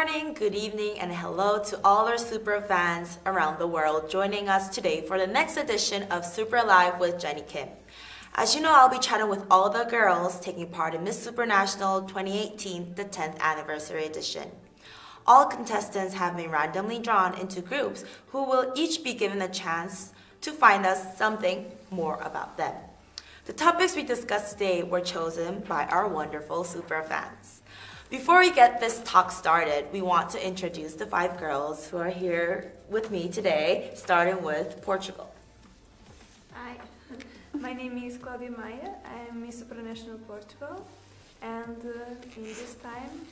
morning, good evening, and hello to all our Supra fans around the world joining us today for the next edition of Supra Live with Jenny Kim. As you know, I'll be chatting with all the girls taking part in Miss Supranational 2018, the 10th anniversary edition. All contestants have been randomly drawn into groups who will each be given a chance to find us something more about them. The topics we discussed today were chosen by our wonderful Supra fans. Before we get this talk started, we want to introduce the 5 girls who are here with me today, starting with Portugal. Hi, my name is Claudia Maia. I am Miss Supranational Portugal, and in this time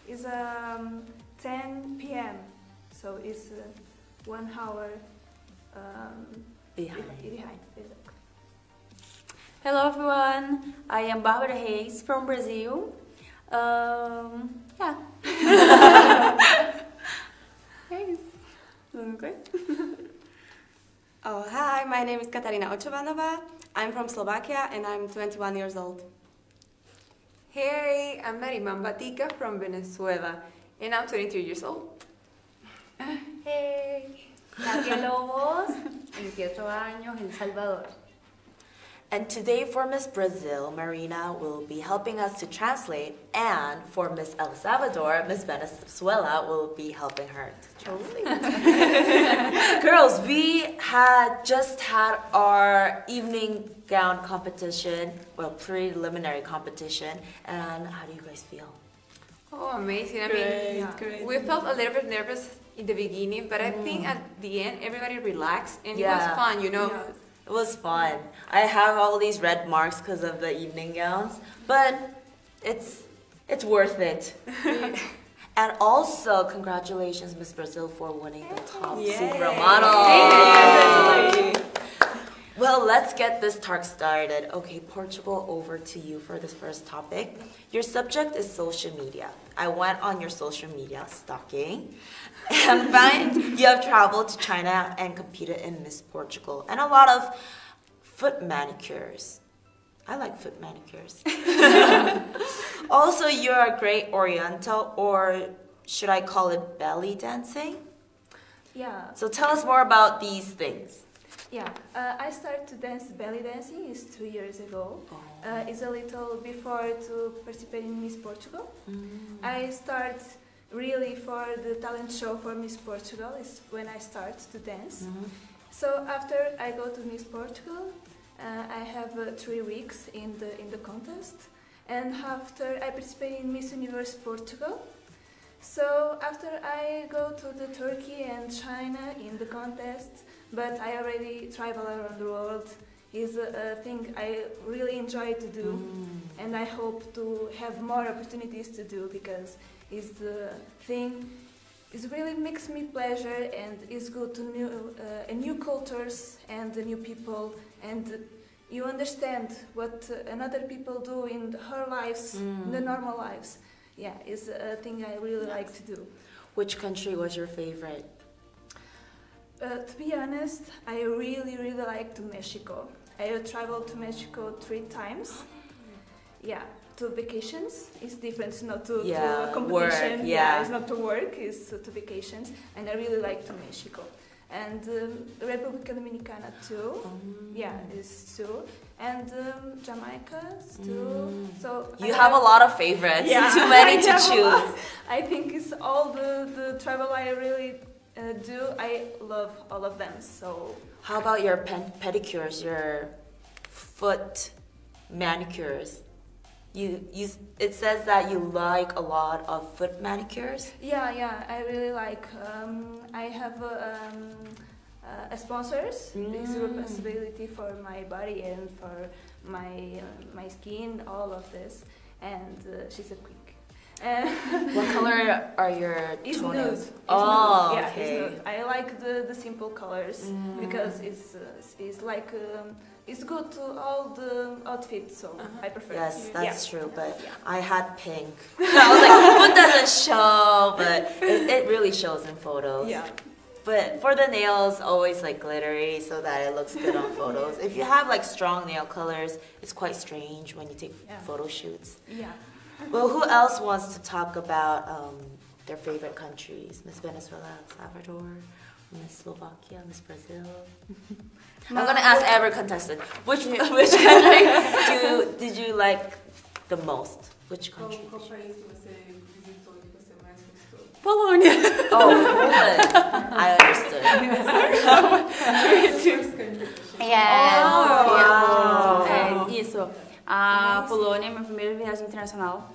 is 10 p.m. So it's 1 hour behind. Hello everyone, I am Bárbara Reis from Brazil. Yeah. Thanks. Oh, hi, my name is Katarina Očovanová. I'm from Slovakia and I'm 21 years old. Hey, I'm Narimán Batica from Venezuela and I'm 23 years old. Hey, Katia Lobos, 28 años, El Salvador. And today for Miss Brazil, Marina will be helping us to translate, and for Miss El Salvador, Miss Venezuela will be helping her to translate. Girls, we had just had our evening gown competition, well, preliminary competition, and how do you guys feel? Oh, amazing. I mean, Great. we felt a little bit nervous in the beginning, but I think at the end everybody relaxed and it was fun, you know. Yes. It was fun. I have all these red marks because of the evening gowns, but it's worth it. And also, congratulations, Miss Brazil, for winning the top Supra model. Thank you. Well, let's get this talk started. Okay, Portugal, over to you for this first topic. Your subject is social media. I went on your social media stalking and find you have traveled to China and competed in Miss Portugal and a lot of foot manicures. I like foot manicures. Also, you're a great Oriental, or should I call it belly dancing? Yeah. So tell us more about these things. Yeah, I started to dance belly dancing is 2 years ago. It's a little before to participate in Miss Portugal. I start really for the talent show for Miss Portugal is when I start to dance. So after I go to Miss Portugal, I have 3 weeks in the contest, and after I participate in Miss Universe Portugal. So after I go to the Turkey and China in the contest, but I already travel around the world. Is a thing I really enjoy to do, and I hope to have more opportunities to do because it's the thing. It really makes me pleasure and is good to new cultures and new people, and you understand what another people do in her lives, in the normal lives. Yeah, it's a thing I really like to do. Which country was your favorite? To be honest, I really like to Mexico. I have traveled to Mexico 3 times. Yeah, to vacations. It's different, it's not to a competition. Work, It's not to work, it's to vacations. And I really like to Mexico. And República Dominicana too. Yeah, it's too. And Jamaica too. So you have a lot of favorites. Too many to choose. I think it's all the travel I really do. I love all of them. So how about your pedicures, your foot manicures? It says that you like a lot of foot manicures. Yeah, I really like. I have a sponsors. It's a responsibility for my body and for my skin, all of this. And she's a queen. What color are your toenails? It's nude. I like the simple colors because it's like it's good to all the outfits, so I prefer. Yes, that's true. But I had pink. I was like, foot doesn't show, but it really shows in photos. Yeah. But for the nails, always like glittery so that it looks good on photos. If you have like strong nail colors, it's quite strange when you take photo shoots. Yeah. Well, who else wants to talk about their favorite countries? Miss Venezuela, Salvador, Miss Slovakia, Miss Brazil. I'm gonna ask every contestant which country did you like the most? Which country? Qual país que você visitou e que você mais gostou? Polônia. Oh, Poland. I understood. Isso. A Polônia é minha primeira viagem internacional.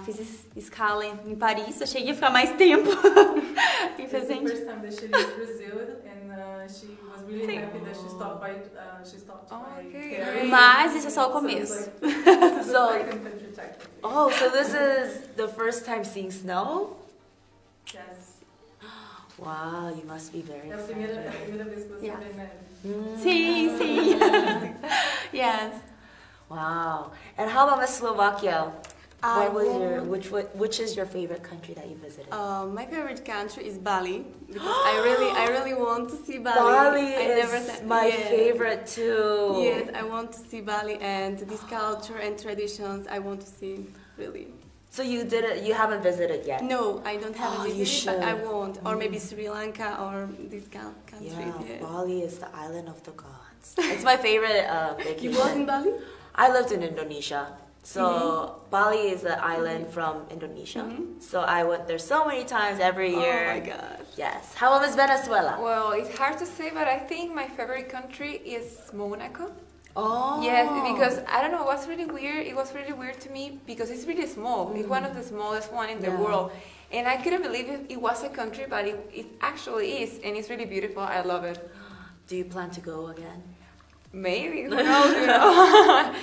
Fiz escala em Paris, achei que ia ficar mais tempo. It's the first time that she leaves Brazil, and she was really happy that she stopped by. Paris. Mas isso é só o começo. So this is the first time seeing snow? Yes. Wow, you must be very É a excited. primeira vez que você vê neve. Sim. Yes. Wow. And how about Miss Slovakia? I What was want- which is your favorite country that you visited? My favorite country is Bali because I really want to see Bali. Bali I never is said- my yes. favorite too. Yes, I want to see Bali and this culture and traditions. I want to see really. So you haven't visited yet? No, I don't have Oh, a you visit, but I should. want, or maybe Sri Lanka or these countries. Yeah, Yeah. Bali is the island of the gods. It's my favorite vacation. You was in Bali? I lived in Indonesia. So Bali is an island from Indonesia. So I went there so many times every year. Oh my god. Yes. How about Miss Venezuela? Well, it's hard to say, but I think my favorite country is Monaco. Oh. Yes, because I don't know, it was really weird. It was really weird to me because it's really small. It's one of the smallest one in the Yeah. world. And I couldn't believe it was a country, but it actually is. And it's really beautiful. I love it. Do you plan to go again? Maybe, who knows, you know.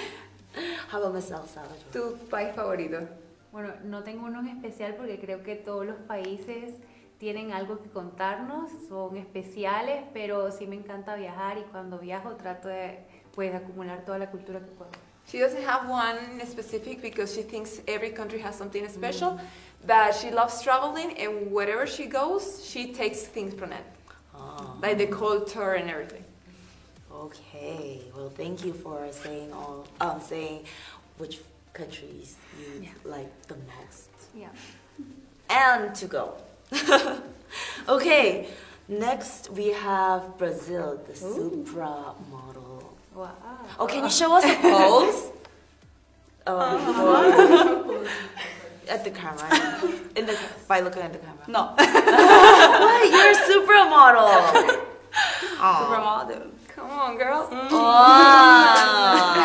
How about Miss El Salvador? Tu país favorito. Bueno, no tengo uno en especial porque creo que todos los países tienen algo que contarnos, son especiales, pero sí me encanta viajar y cuando viajo trato de pues acumular toda la cultura que puedo. She doesn't have one specific because she thinks every country has something special, but she loves traveling and wherever she goes, she takes things from it, like the culture and everything. Okay. Well, thank you for saying which countries you like the most. Yeah. And to go. Okay. Next we have Brazil, the Supra model. Wow. Oh, can you show us a pose? At the camera. By looking at the camera. No. What? You're a supermodel. Supermodel. Come on, girl. Wow,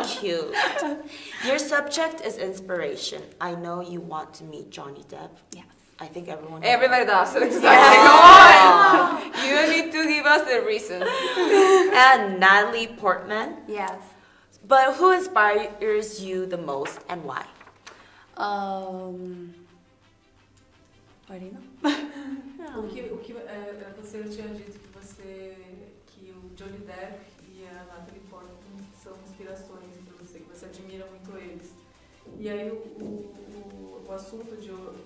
so cute. Your subject is inspiration. I know you want to meet Johnny Depp. Yes. I think everyone. Everybody does. Exactly. Come on. You need to give us the reason. And Natalie Portman. Yes. But who inspires you the most and why? Marina? O que você tinha dito que o Johnny Depp e a Natalie Portman são inspirações para você, que você admira muito eles. E aí o assunto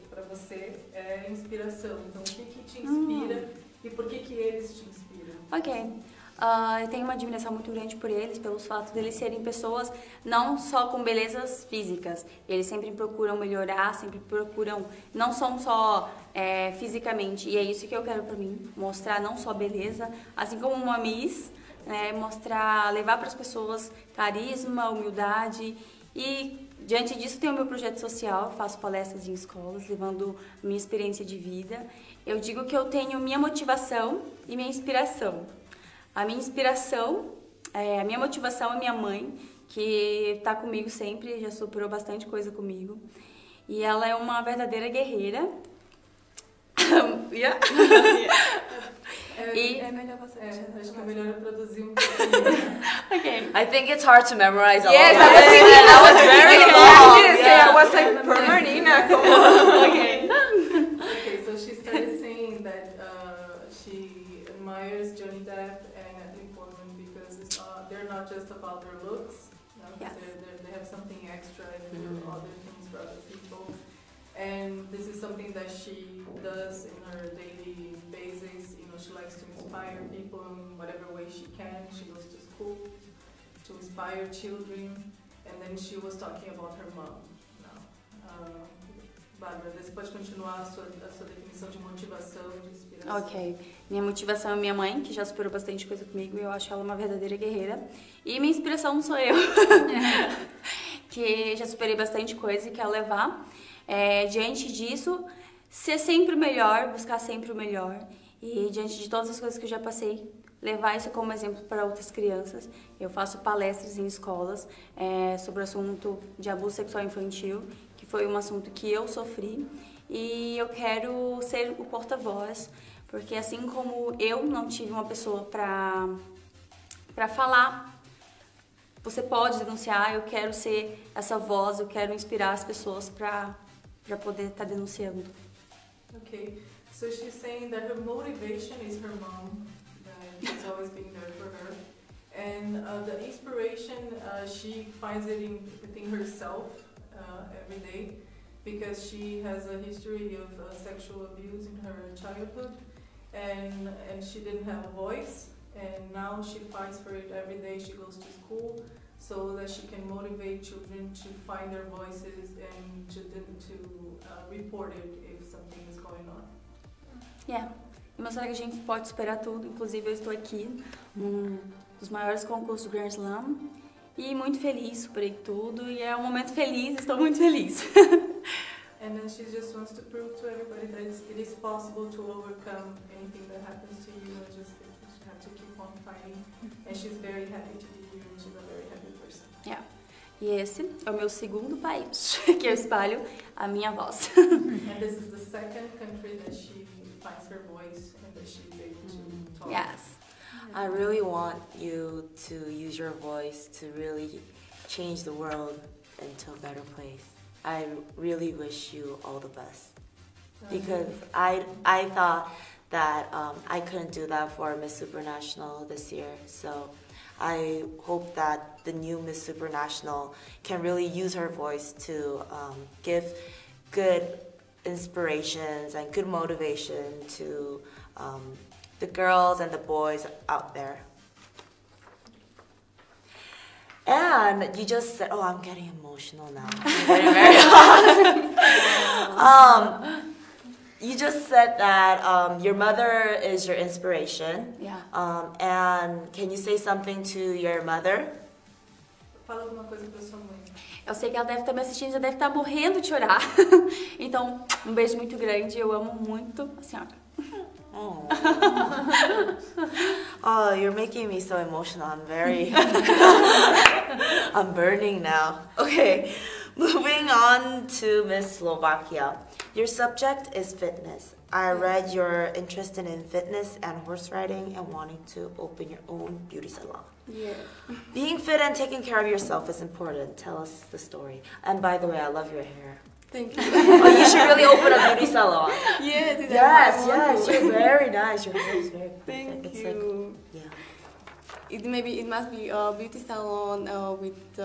para você é inspiração. Então o que te inspira e por que eles te inspiram? Ok. Eu tenho uma admiração muito grande por eles, pelos fatos de eles serem pessoas não só com belezas físicas. Eles sempre procuram melhorar, sempre procuram, não são só fisicamente. E é isso que eu quero pra mim, mostrar não só beleza, assim como uma Miss, mostrar, levar para as pessoas carisma, humildade. E diante disso tenho o meu projeto social, faço palestras em escolas, levando minha experiência de vida. Eu digo que eu tenho minha motivação e minha inspiração. A minha inspiração, a minha motivação é minha mãe, que está comigo sempre, já superou bastante coisa comigo. E ela é uma verdadeira guerreira. É melhor você acho que é melhor eu produzir um pouquinho. Okay. I think it's hard to memorize all Yes, of I was this. thinking That was very long. I was like, Bernardina, come on. Okay, so she started saying that she admires Johnny Depp and Natalie Portman because they're not just about their looks. Yes. They have something extra and do other things for other people. And this is something that she does in her daily basis. You know, she likes to inspire people in whatever way she can. She goes to school to inspire children. And then she was talking about her mom now. Bárbara, você pode continuar a sua definição de motivação e de inspiração. Ok. Minha motivação é minha mãe, que já superou bastante coisa comigo e eu acho ela uma verdadeira guerreira. E minha inspiração sou eu, que já superei bastante coisa e quero levar. Diante disso, ser sempre o melhor, buscar sempre o melhor. E diante de todas as coisas que eu já passei, levar isso como exemplo para outras crianças. Eu faço palestras em escolas sobre o assunto de abuso sexual infantil, que foi um assunto que eu sofri. E eu quero ser o porta-voz, porque assim como eu não tive uma pessoa para falar, você pode denunciar, eu quero ser essa voz, eu quero inspirar as pessoas para poder estar denunciando. Okay, so she's saying that her motivation is her mom, that she's always been there for her. And the inspiration, she finds it within herself every day, because she has a history of sexual abuse in her childhood, and she didn't have a voice, and now she fights for it every day. She goes to school so that she can motivate children to find their voices and to report it if something is going on. E mostrar que a gente pode superar tudo. Inclusive eu estou aqui num dos maiores concursos do Grand Slam e muito feliz, superei tudo e é um momento feliz, estou muito feliz. And then she just wants to prove to everybody that it is possible to overcome anything that happens to you, and just you have to keep on fighting. And she's very happy to be here, and she's a very happy person. E esse é o meu segundo país que eu espalho a minha voz. And this is the second country that she finds her voice and that she's able to talk. Yes. I really want you to use your voice to really change the world into a better place. I really wish you all the best, because I thought that I couldn't do that for Miss Supranational this year, so I hope that the new Miss Supranational can really use her voice to give good inspirations and good motivation to the girls and the boys out there. And you just said, oh, I'm getting emotional now. Very, very you just said that your mother is your inspiration. Yeah. And can you say something to your mother? Fala alguma coisa pra sua mãe. Eu sei que ela deve estar me assistindo, já deve estar morrendo de chorar. Então, um beijo muito grande, eu amo muito a senhora. Oh, you're making me so emotional. I'm very... I'm burning now. Okay, moving on to Miss Slovakia. Your subject is fitness. I read you're interested in fitness and horse riding and wanting to open your own beauty salon. Yeah. Being fit and taking care of yourself is important. Tell us the story. And by the way, I love your hair. Thank you. Oh, you should really open a beauty salon. Yes, Yes, you're very nice. Your hair is very perfect. Thank It's you. Like, yeah. It must be a beauty salon with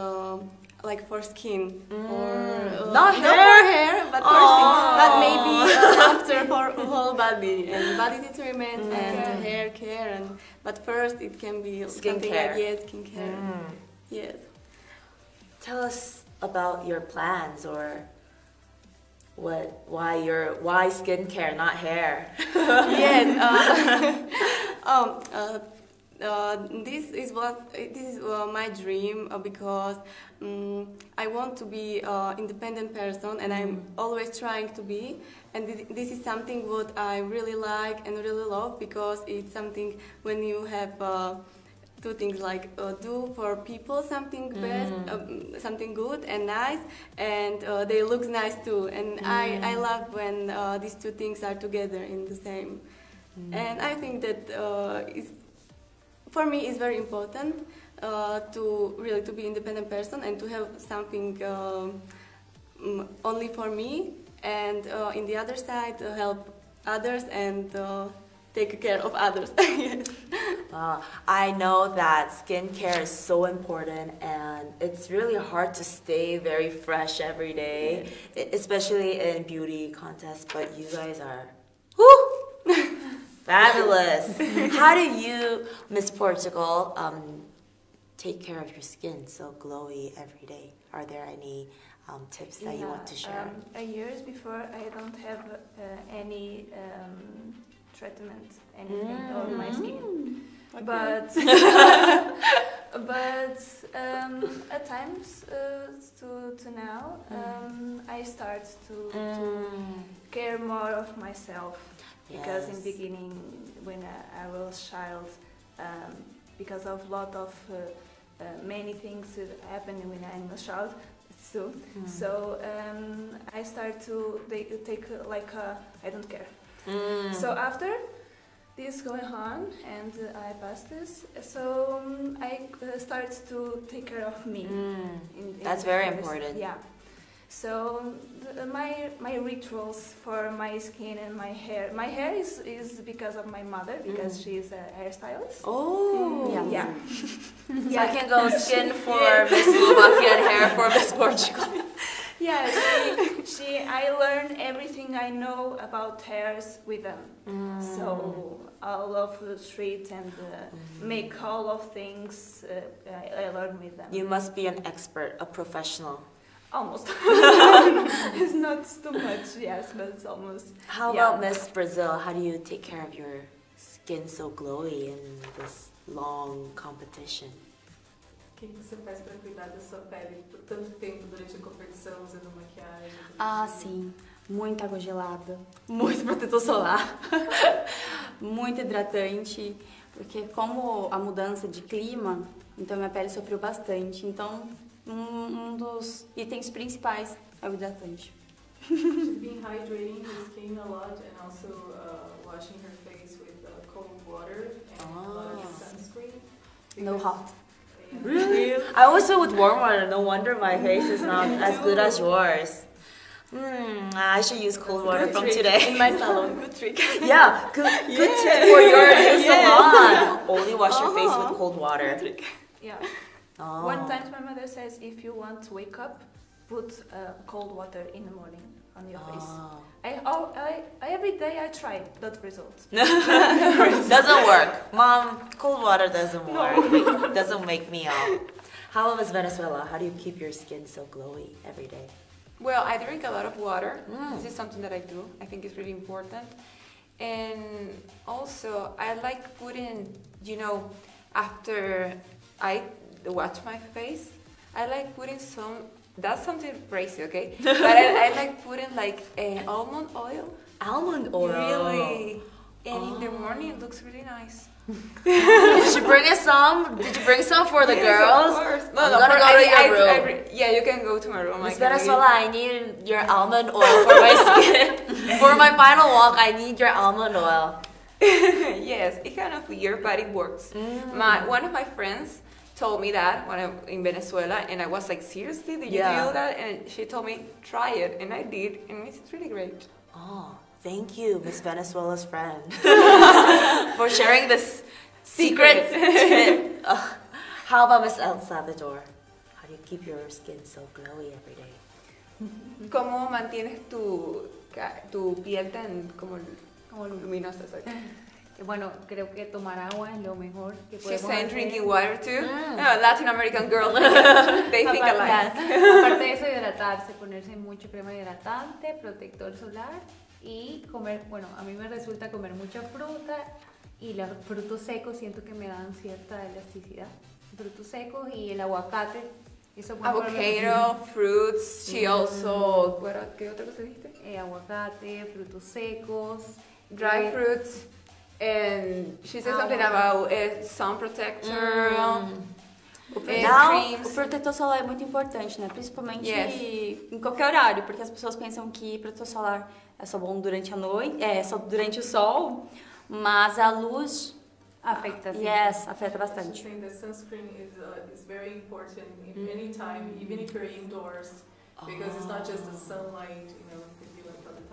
like for skin or Not for hair, but for skin. But maybe after for whole body and body treatment and hair care. But first it can be something Skincare. like skincare. Yes. Tell us about your plans, or why skincare, not hair? Yes. This is my dream because I want to be an independent person, and I'm always trying to be. And this is something what I really like and really love, because it's something when you have two things, like do for people something best, something good and nice, and they look nice too. And I love when these two things are together in the same. And I think that for me it's very important to be independent person and to have something only for me, and in the other side help others and take care of others. Yes. I know that skincare is so important, and it's really hard to stay very fresh every day, especially in beauty contests, but you guys are fabulous. How do you, Miss Portugal, take care of your skin so glowy every day? Are there any tips that you want to share? Years before, I don't have any treatment, anything on my skin. Okay. But at times to now, I start to care more of myself, because in the beginning, when I was child, because of lot of many things that happened when I was child too. So I start to take like I don't care. So after this going on and I passed this, so I start to take care of me. That's very important. Yeah. So my rituals for my skin and my hair. My hair is because of my mother, because she's a hairstylist. Oh. Yeah. So I can go skin for Miss Slovakia and hair for Miss Portugal. Yeah, I learned everything I know about hairs with them. So all of the street and make all of things I learned with them. You must be an expert, a professional. Almost. It's not too much, yes, but it's almost. How about Miss Brazil? How do you take care of your skin so glowy in this long competition? O que você faz para cuidar da sua pele por tanto tempo durante a competição, usando maquiagem? Ah, sim. Muita água gelada, muito protetor solar, muito hidratante, porque como a mudança de clima, então minha pele sofreu bastante. Então, um dos itens principais é o hidratante. She's been hydrating her skin a lot and also washing her face with cold water and a lot of sunscreen. No hot. Really? I always do with warm water. No wonder my face is not as good as yours. I should use cold water from today. In my salon, good trick. Yeah, good tip for your new salon. Only wash your face with cold water. Yeah. Oh. One time my mother says, if you want to wake up, put cold water in the morning on your face. I every day I try, not results. Doesn't work. Mom, cold water doesn't work. Doesn't make me out. How about Miss Venezuela? How do you keep your skin so glowy every day? Well, I drink a lot of water. This is something that I do. I think it's really important. And also, I like putting, after I wash my face, I like putting some, that's something crazy, okay? But I like putting like almond oil. Almond oil? Really. And in the morning it looks really nice. Did you bring us some? Did you bring some for the girls? Of course. I'm gonna go to your room. Yeah, you can go to my room. Miss Venezuela, I need your almond oil for my skin. For my final walk, I need your almond oil. Yes, it kind of weird, but it works. One of my friends told me that when I'm in Venezuela, and I was like, seriously, did you do that? And she told me, try it, and I did, and it's really great. Oh, thank you, Miss Venezuela's friend, for sharing this secret tip. How about Miss El Salvador? How do you keep your skin so glowy every day? ¿Cómo mantienes tu piel tan como luminosa? Bueno, creo que tomar agua es lo mejor que podemos She's saying hacer. drinking water too. Latin American girl, they think alike. Aparte de eso, hidratarse, ponerse mucho crema hidratante, protector solar y comer, bueno, a mí me resulta comer mucha fruta y los frutos secos siento que me dan cierta elasticidad. Frutos secos y el aguacate. Eso Avocado, fruits, she also... ¿Qué otra cosa dijiste? Aguacate, frutos secos. Dry fruits. And she said something about sun protector. O creams. protetor solar é muito importante, né? Principalmente em qualquer horário, porque as pessoas pensam que protetor solar é só bom durante a noite, só durante o sol, mas a luz afeta, afeta bastante. She's saying that sunscreen is very important in any time, even if you're indoors, because it's not just the sunlight,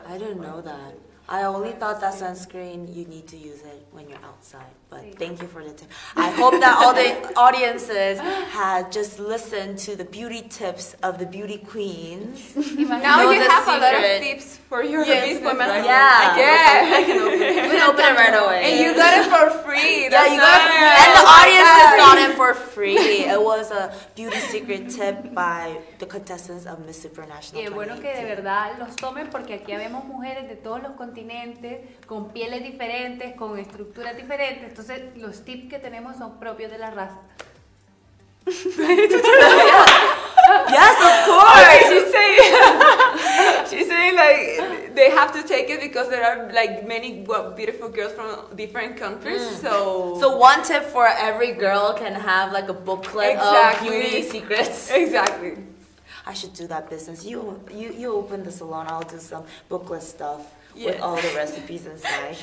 I didn't know that. I only thought that sunscreen, you need to use it when you're outside, but thank you for the tip. I hope that all the audiences had just listened to the beauty tips of the beauty queens. Now you have a lot of tips for your business. I can open it. We can open it right away. And you got it for free. free. Yeah, That's you got, not- and the audience is Sorry. not in for free. It was a beauty secret tip by the contestants of Miss Supranational. Y es bueno que de 2018. verdad los tomen porque aquí vemos mujeres de todos los continentes, con pieles diferentes, con estructuras diferentes. Entonces los tips que tenemos son propios de la raza. Yes, of course. She's saying like they have to take it because there are like many beautiful girls from different countries. So one tip for every girl can have like a booklet Exactly. of beauty secrets. Exactly. I should do that business. You open the salon. I'll do some booklet stuff with Yeah. all the recipes inside.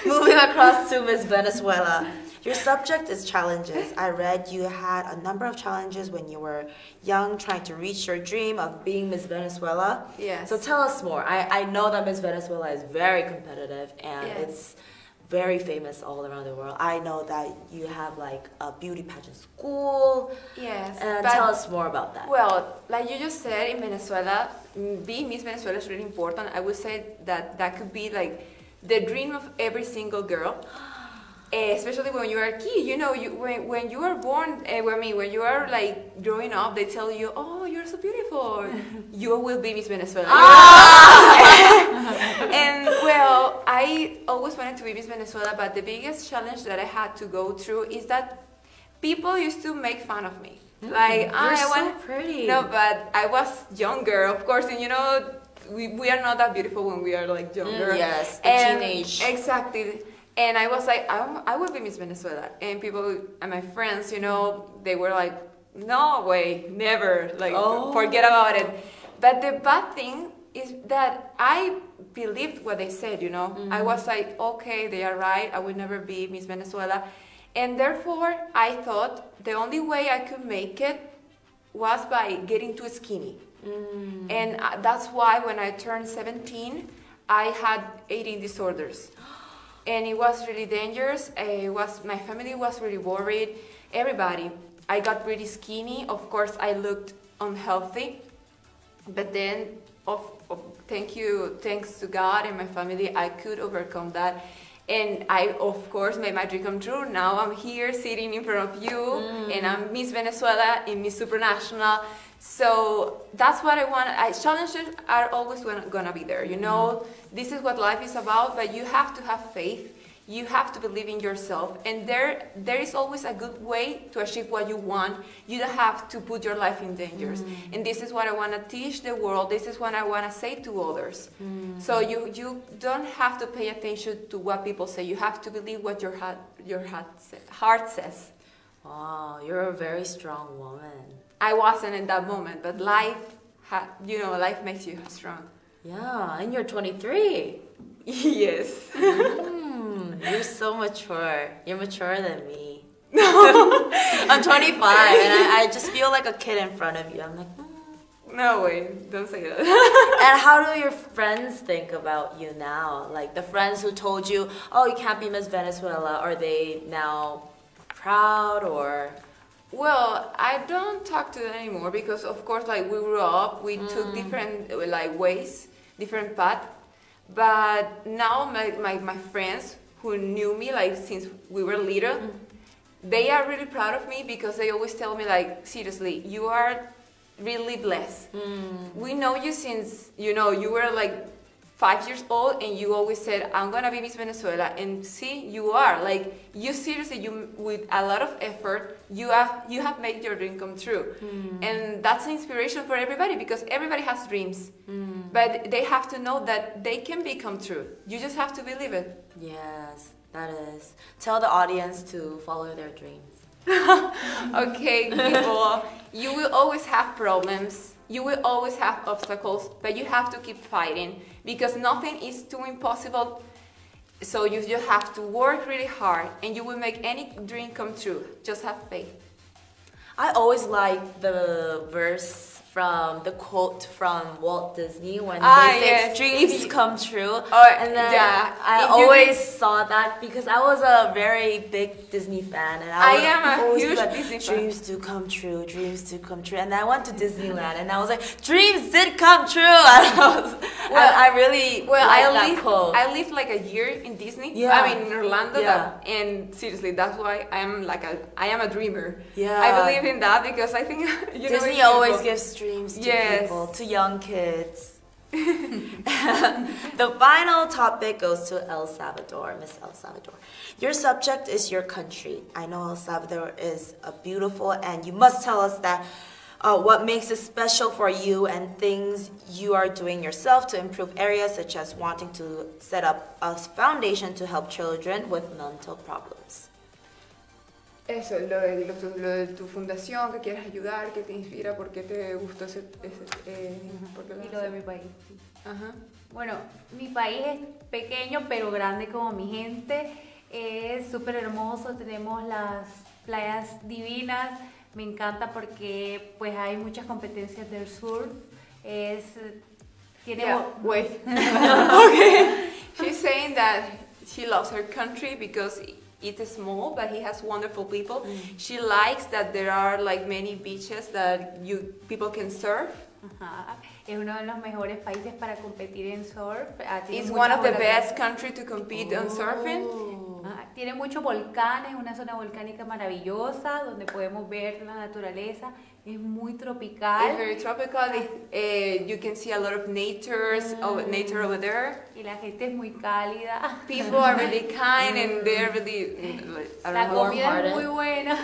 Moving across to Miss Venezuela. Your subject is challenges. I read you had a number of challenges when you were young trying to reach your dream of being Miss Venezuela. Yes. So tell us more. I know that Miss Venezuela is very competitive and Yes. it's very famous all around the world. I know that you have like a beauty pageant school. Yes. And but- tell us more about that. Well, like you just said, in Venezuela, being Miss Venezuela is really important. I would say that could be like the dream of every single girl. Especially when you are a kid, you know, when you are born, when you are like growing up, they tell you, oh, you're so beautiful, you will be Miss Venezuela. And well, I always wanted to be Miss Venezuela, but the biggest challenge that I had to go through is that people used to make fun of me. Like, You're so pretty. No, but I was younger, of course, and you know, we are not that beautiful when we are like younger. Yes, the And teenage. Exactly. And I was like, I will be Miss Venezuela. And people, and my friends, you know, they were like, no way, never, like, forget about it. But the bad thing is that I believed what they said, you know. I was like, okay, they are right, I will never be Miss Venezuela. And therefore, I thought the only way I could make it was by getting too skinny. And that's why when I turned 17, I had eating disorders. And it was really dangerous. My family was really worried. Everybody. I got really skinny. Of course, I looked unhealthy. But then, thanks to God and my family, I could overcome that. And I, of course, made my dream come true. Now I'm here sitting in front of you, and I'm Miss Venezuela and Miss Supranational. So that's what I want. Challenges are always gonna be there. You know, this is what life is about. But you have to have faith. You have to believe in yourself, and there is always a good way to achieve what you want. You don't have to put your life in danger. And this is what I want to teach the world. This is what I want to say to others. So you don't have to pay attention to what people say. You have to believe what your heart says. Wow, you're a very strong woman. I wasn't in that moment, but life makes you strong. Yeah, and you're 23. Yes. You're so mature. You're maturer than me. I'm 25 and I just feel like a kid in front of you. I'm like, No way, don't say that. And how do your friends think about you now? Like the friends who told you, oh, you can't be Miss Venezuela, are they now proud or? Well, I don't talk to them anymore because, of course, like we grew up, we took different ways, different paths. But now my friends who knew me like since we were little, they are really proud of me because they always tell me like, seriously, you are really blessed. We know you since you were like 5 years old, and you always said, I'm gonna be Miss Venezuela, and see, you are. Like, you seriously, with a lot of effort, you have made your dream come true. And that's an inspiration for everybody, because everybody has dreams. But they have to know that they can become true. You just have to believe it. Yes, that is. Tell the audience to follow their dreams. Okay, people, you will always have problems. You will always have obstacles, but you have to keep fighting because nothing is too impossible. So you just have to work really hard and you will make any dream come true. Just have faith. I always like the verse from the quote from Walt Disney when they say yes. dreams come true. And then yeah. I always saw that because I was a very big Disney fan, and I am a always huge be like, Disney fan. dreams do come true, dreams do come true. And I went to Disneyland, and I was like, dreams did come true. And I really liked that quote. I lived like a year in Disney. Yeah. I mean in Orlando. Yeah. And seriously, that's why I am a dreamer. Yeah. I believe in that because I think Disney always gives dreams to Yes. people, to young kids. The final topic goes to El Salvador, Miss El Salvador. Your subject is your country. I know El Salvador is beautiful, and you must tell us that what makes it special for you and things you are doing yourself to improve areas such as wanting to set up a foundation to help children with mental problems. Eso, lo de tu fundación, que quieres ayudar, que te inspira, por qué te gustó por qué Y lo de mi país. Sí. Ajá. Bueno, mi país es pequeño pero grande como mi gente. Es súper hermoso, tenemos las playas divinas. Me encanta porque pues hay muchas competencias del surf. Wait. Okay. She's saying that she loves her country because it is small, but he has wonderful people. She likes that there are like many beaches that people can surf. Ajá. Es uno de los mejores países para competir en surf. It's one of the best countries to compete on surfing. Tiene muchos volcanes, una zona volcánica maravillosa donde podemos ver la naturaleza. Es muy tropical. It's very tropical. You can see a lot of nature over there. Y la gente es muy cálida. People are really kind and they're really La comida es muy buena.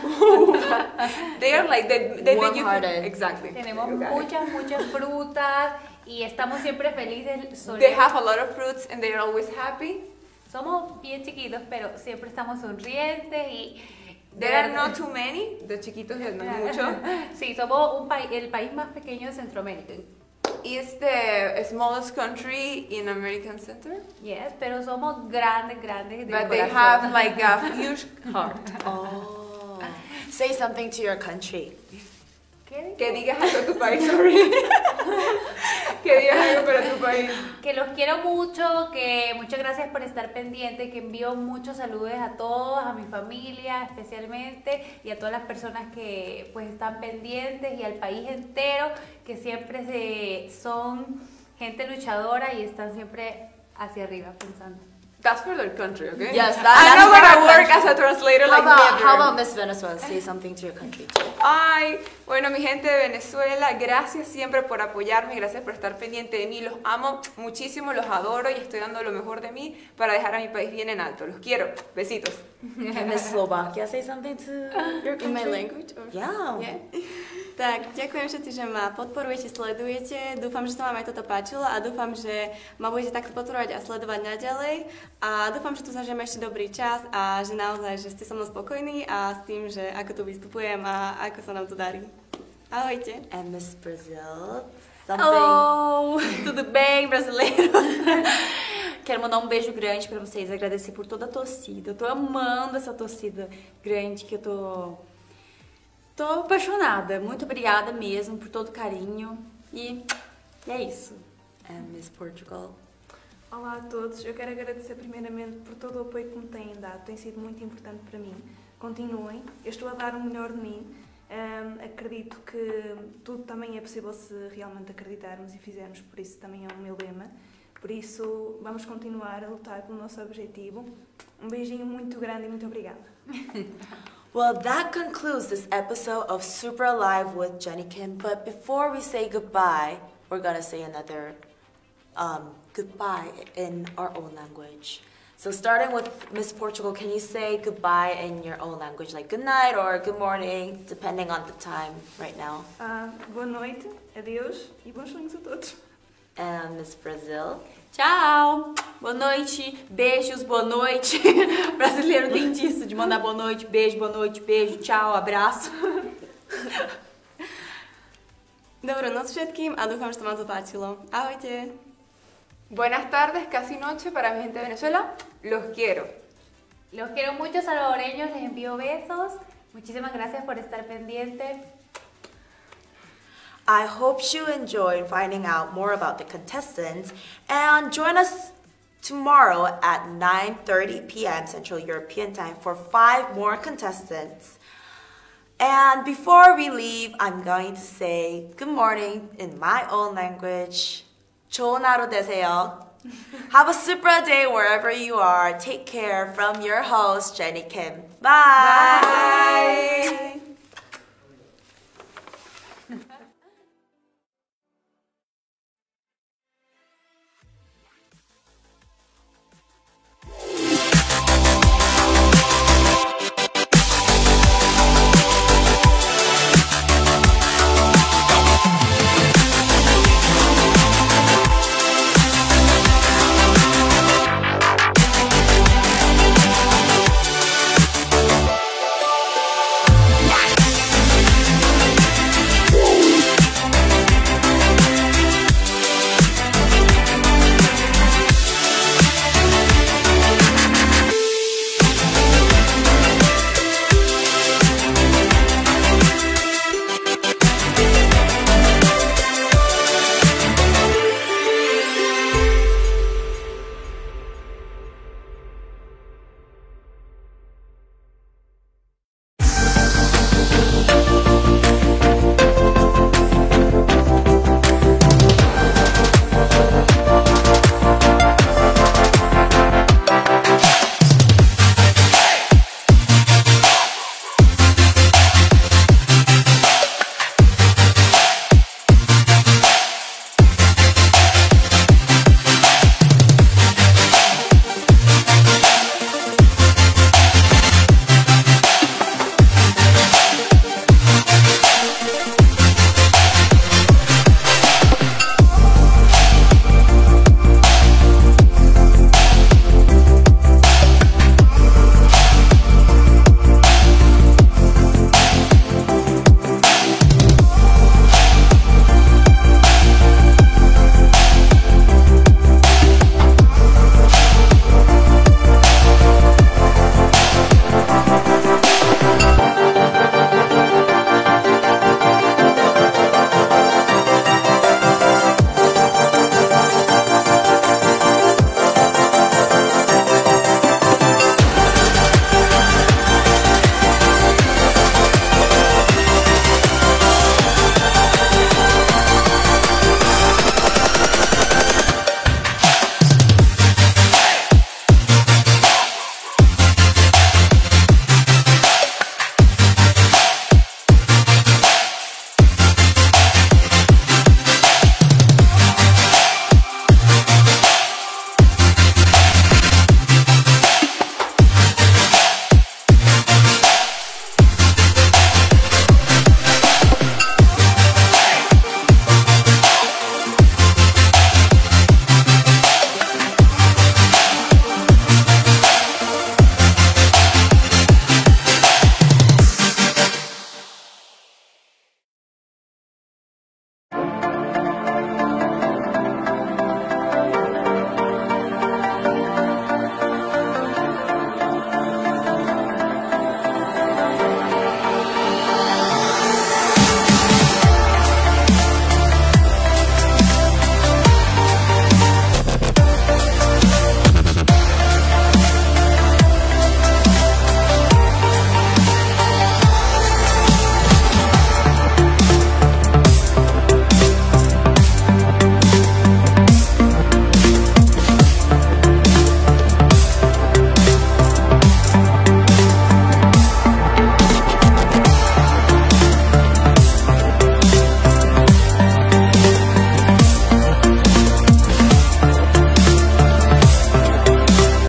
They are like they make you Warm-hearted. exactly. Tenemos muchas frutas y estamos siempre felices. They have a lot of fruits and they are always happy. Somos bien chiquitos, pero siempre estamos sonrientes y There are not too many. De chiquitos no hay mucho. Sí, somos el país más pequeño de Centroamérica. It's the smallest country in American Center. Yes, pero somos grandes de But they corazón. have like a huge heart. Oh. Say something to your country. Que digas algo a tu país, sorry. Que digas algo para tu país. Que los quiero mucho, que muchas gracias por estar pendiente, que envío muchos saludos a todos, a mi familia especialmente y a todas las personas que pues están pendientes y al país entero, que siempre son gente luchadora y están siempre hacia arriba pensando. That's for their country, okay? Yes, I'm that's not for our gonna work country. as a translator How like about, never. how about Miss Venezuela? Say something to your country too. Ay, bueno, mi gente de Venezuela, gracias siempre por apoyarme, gracias por estar pendiente de mí, los amo muchísimo, los adoro y estoy dando lo mejor de mí para dejar a mi país bien en alto. Los quiero. Besitos. Okay, Miss Slovakia, say something to your country. In my language? Or... Yeah. Yeah. Tak, ďakujem všetci, že ma podporujete, sledujete. Dúfam, že sa vám aj toto páčilo a dúfam, že ma budete takto podporovať a sledovať naďalej. A dúfam, že tu zažijeme ešte dobrý čas a že naozaj, že ste so mnou spokojní a s tým, že ako tu vystupujem a ako sa nám tu darí. Ahojte. And Miss Brazil, something. Hello! Tudo bem, brasileiros? Quero mandar um beijo grande pra vocês, agradecer por toda a torcida. Eu tô amando essa torcida grande que eu tô apaixonada. Muito obrigada mesmo por todo o carinho. E é isso. And Miss Portugal. Olá a todos, eu quero agradecer primeiramente por todo o apoio que me têm dado, tem sido muito importante para mim. Continuem, eu estou a dar o melhor de mim. Acredito que tudo também é possível se realmente acreditarmos e fizermos, por isso também é o meu lema. Por isso, vamos continuar a lutar pelo nosso objetivo. Um beijinho muito grande e muito obrigada. Well, that concludes this episode of Supra Live with Jenny Kim. But before we say goodbye, we're gonna say another goodbye in our own language. So starting with Miss Portugal, can you say goodbye in your own language, like good night or good morning, depending on the time right now? Boa noite, adeus e bons sonhos a todos. And Miss Brazil? Tchau! Boa noite, beijos, boa noite. Brasileiro tem disso, de mandar boa noite, beijo, tchau, abraço. Dobrú noc všetkým a dúfam, že sa vám to páčilo. Ahojte. Buenas tardes, casi noche para mi gente de Venezuela. Los quiero. Los quiero mucho, salvadoreños, les envío besos. Muchísimas gracias por estar pendiente. I hope you enjoyed finding out more about the contestants, and join us tomorrow at 9:30 p.m. Central European Time for 5 more contestants. And before we leave, I'm going to say good morning in my own language. 좋은 하루 되세요. Have a Supra day wherever you are. Take care from your host, Jenny Kim. Bye. Bye.